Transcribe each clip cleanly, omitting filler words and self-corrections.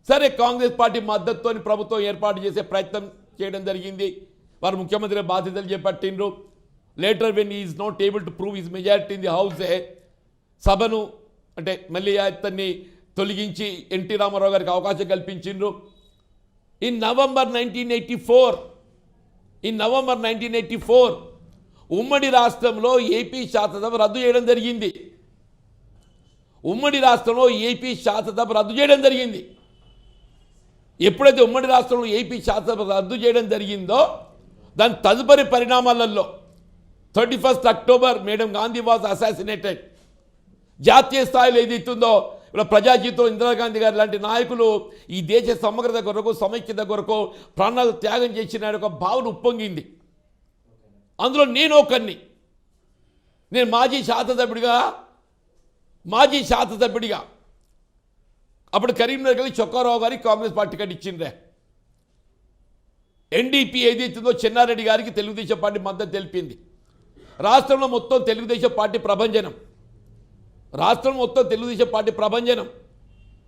సరే కాంగ్రెస్ పార్టీ మద్దతుతో ప్రభుత్వం ఏర్పాటు చేసే ప్రయత్నం చేయడం జరిగింది. వారు ముఖ్యమంత్రి బాధ్యతలు చేపట్టిండ్రు. Later when is not able to prove his majority in the house సభను అంటే మళ్ళీ అతన్ని తొలగించి ఎన్టీ రామారావు గారికి అవకాశం కల్పించిండ్రు. ఇన్ నవంబర్ 1984 ఉమ్మడి రాష్ట్రంలో ఏపీ శాసనసభ రద్దు చేయడం జరిగింది. ఎప్పుడైతే ఉమ్మడి రాష్ట్రంలో ఏపీ శాసనసభ రద్దు చేయడం జరిగిందో దాని తదుపరి పరిణామాలలో 31st October madam Gandhi was assassinated. జాతీయ స్థాయిలో ఏదైతుందో ఇలా ప్రజాజీవితం ఇందిరాగాంధీ గారు లాంటి నాయకులు ఈ దేశ సమగ్రత కొరకు సమైక్యత కొరకు ప్రాణాలు త్యాగం చేసిన ఒక భావన ఉప్పొంగింది. అందులో నేను ఒకరిని. నేను మాజీ శాసనసభ్యుడిగా అప్పుడు కరీంనగర్ వెళ్ళి చొక్కారావు గారికి కాంగ్రెస్ పార్టీ టికెట్ ఇచ్చిండ్రే. ఎన్డీపీ ఏదైతుందో చెన్నారెడ్డి గారికి తెలుగుదేశం పార్టీ మద్దతు తెలిపింది. రాష్ట్రంలో మొత్తం తెలుగుదేశం పార్టీ ప్రభంజనం.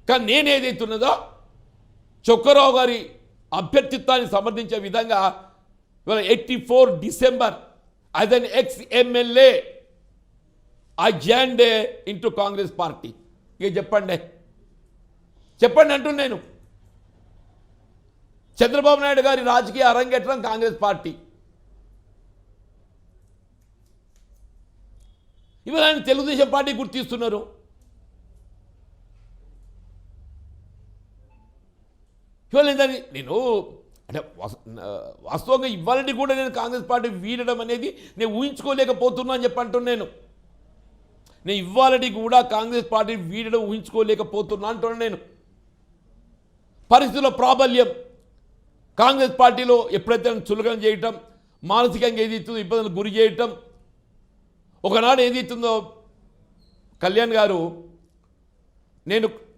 కానీ నేను ఏదైతున్నదో చొక్కారావు గారి అభ్యర్థిత్వాన్ని సమర్థించే విధంగా 84 December as an ex MLA I joined into Congress party. ఇక చెప్పండి అంటున్నాను. నేను చంద్రబాబు నాయుడు గారి రాజకీయ అరంగేట్రం కాంగ్రెస్ పార్టీ. ఇవాళ ఆయన తెలుగుదేశం పార్టీ గుర్తిస్తున్నారు. ఇవాళ నేను అంటే వాస్తవంగా ఇవ్వాలని కూడా నేను కాంగ్రెస్ పార్టీ వీడడం అనేది నేను ఊహించుకోలేకపోతున్నా అని చెప్పంటున్నాను. నేను ఇవ్వాలని కూడా కాంగ్రెస్ పార్టీ వీడడం ఊహించుకోలేకపోతున్నా అంటున్నాను. నేను పరిస్థితుల ప్రాబల్యం కాంగ్రెస్ పార్టీలో ఎప్పుడైతే చులకన చేయటం, మానసికంగా ఏదైతుందో ఇబ్బందులు గురి చేయటం. ఒకనాడు ఏదైతుందో కళ్యాణ్ గారు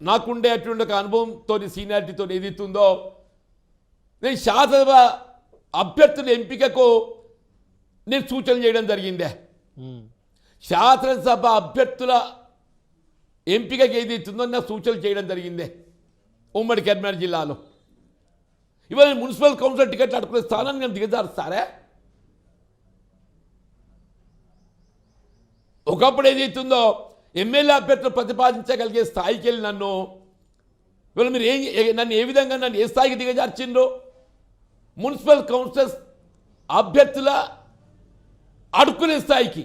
నాకుండే అటువంటి ఒక అనుభవంతో సీనియారిటీతో ఏదైతుందో నేను శాసనసభ అభ్యర్థుల ఎంపికకు నేను సూచన చేయడం జరిగిందే. శాసనసభ అభ్యర్థుల ఎంపికకి ఏదైతుందో నాకు సూచనలు చేయడం జరిగిందే ఉమ్మడి కరీంనగర్ జిల్లాలో. ఇవాళ మున్సిపల్ కౌన్సిల్ టికెట్లు అడుకునే స్థానాన్ని నేను దిగజారుస్తారా? ఒకప్పుడు ఏదైతుందో ఎమ్మెల్యే అభ్యర్థులు ప్రతిపాదించగలిగే స్థాయికి వెళ్ళి ఇవాళ మీరు నన్ను ఏ విధంగా ఏ స్థాయికి దిగజార్చిండ్రో? మున్సిపల్ కౌన్సిలర్స్ అభ్యర్థుల అడుక్కునే స్థాయికి